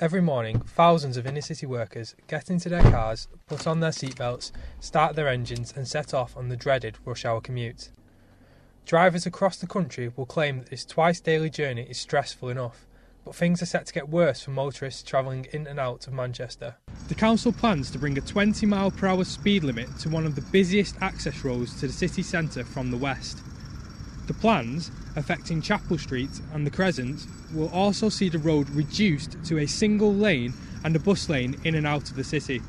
Every morning, thousands of inner-city workers get into their cars, put on their seatbelts, start their engines and set off on the dreaded rush hour commute. Drivers across the country will claim that this twice-daily journey is stressful enough, but things are set to get worse for motorists travelling in and out of Manchester. The council plans to bring a 20-mile-per-hour speed limit to one of the busiest access roads to the city centre from the west. The plans, affecting Chapel Street and the Crescent, will also see the road reduced to a single lane and a bus lane in and out of the city.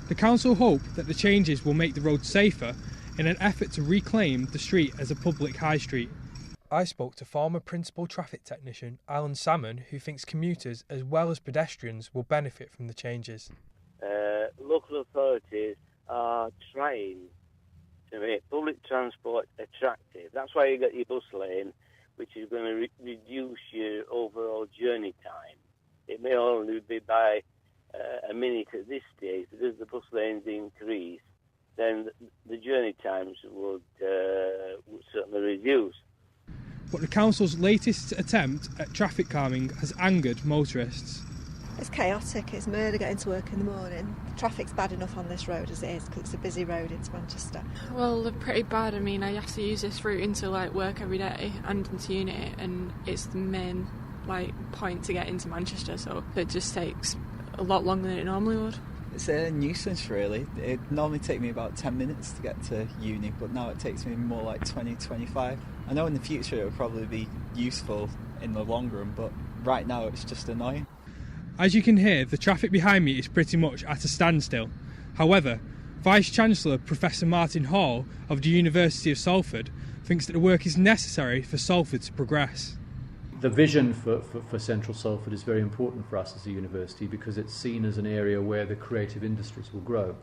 The council hope that the changes will make the road safer in an effort to reclaim the street as a public high street. I spoke to former principal traffic technician Alan Salmon, who thinks commuters as well as pedestrians will benefit from the changes. Local authorities are trying to make public transport attractive. That's why you get your bus lane, which is going to reduce your overall journey time. It may only be by a minute at this stage, but as the bus lanes increase, then the journey times would certainly reduce. But the council's latest attempt at traffic calming has angered motorists. It's chaotic, it's murder getting to work in the morning. The traffic's bad enough on this road as it is because it's a busy road into Manchester. Well, they're pretty bad. I mean, I have to use this route into work every day and into uni, and it's the main point to get into Manchester, so it just takes a lot longer than it normally would. It's a nuisance, really. It normally takes me about 10 minutes to get to uni, but now it takes me more like 20, 25. I know in the future it will probably be useful in the long run, but right now it's just annoying. As you can hear, the traffic behind me is pretty much at a standstill. However, Vice-Chancellor Professor Martin Hall of the University of Salford thinks that the work is necessary for Salford to progress. The vision for Central Salford is very important for us as a university because it's seen as an area where the creative industries will grow.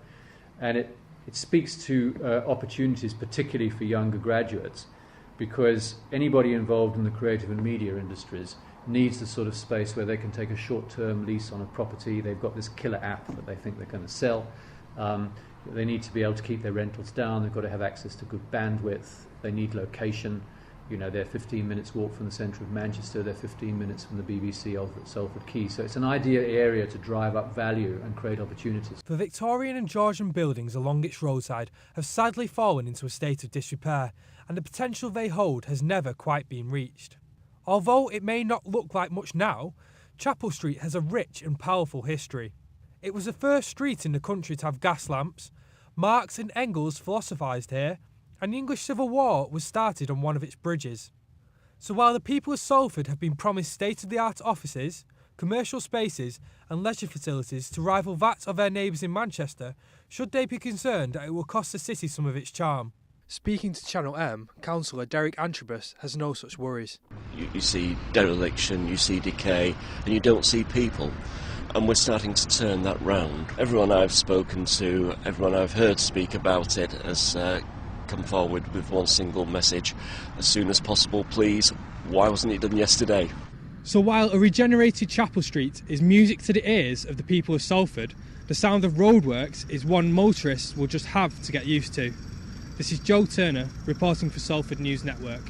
And it speaks to opportunities, particularly for younger graduates, because anybody involved in the creative and media industries needs the sort of space where they can take a short-term lease on a property. They've got this killer app that they think they're going to sell. They need to be able to keep their rentals down. They've got to have access to good bandwidth. They need location. You know, they're 15 minutes walk from the centre of Manchester, they're 15 minutes from the BBC of Salford Quay. So it's an ideal area to drive up value and create opportunities. The Victorian and Georgian buildings along its roadside have sadly fallen into a state of disrepair, and the potential they hold has never quite been reached. Although it may not look like much now, Chapel Street has a rich and powerful history. It was the first street in the country to have gas lamps. Marx and Engels philosophised here, and the English Civil War was started on one of its bridges. So while the people of Salford have been promised state-of-the-art offices, commercial spaces and leisure facilities to rival that of their neighbours in Manchester, should they be concerned that it will cost the city some of its charm? Speaking to Channel M, Councillor Derek Antrobus has no such worries. You see dereliction, you see decay, and you don't see people. And we're starting to turn that round. Everyone I've spoken to, everyone I've heard speak about it has come forward with one single message: as soon as possible, please. Why wasn't it done yesterday? So while a regenerated Chapel Street is music to the ears of the people of Salford, the sound of Roadworks is one motorists will just have to get used to. This is Joe Turner reporting for Salford News Network.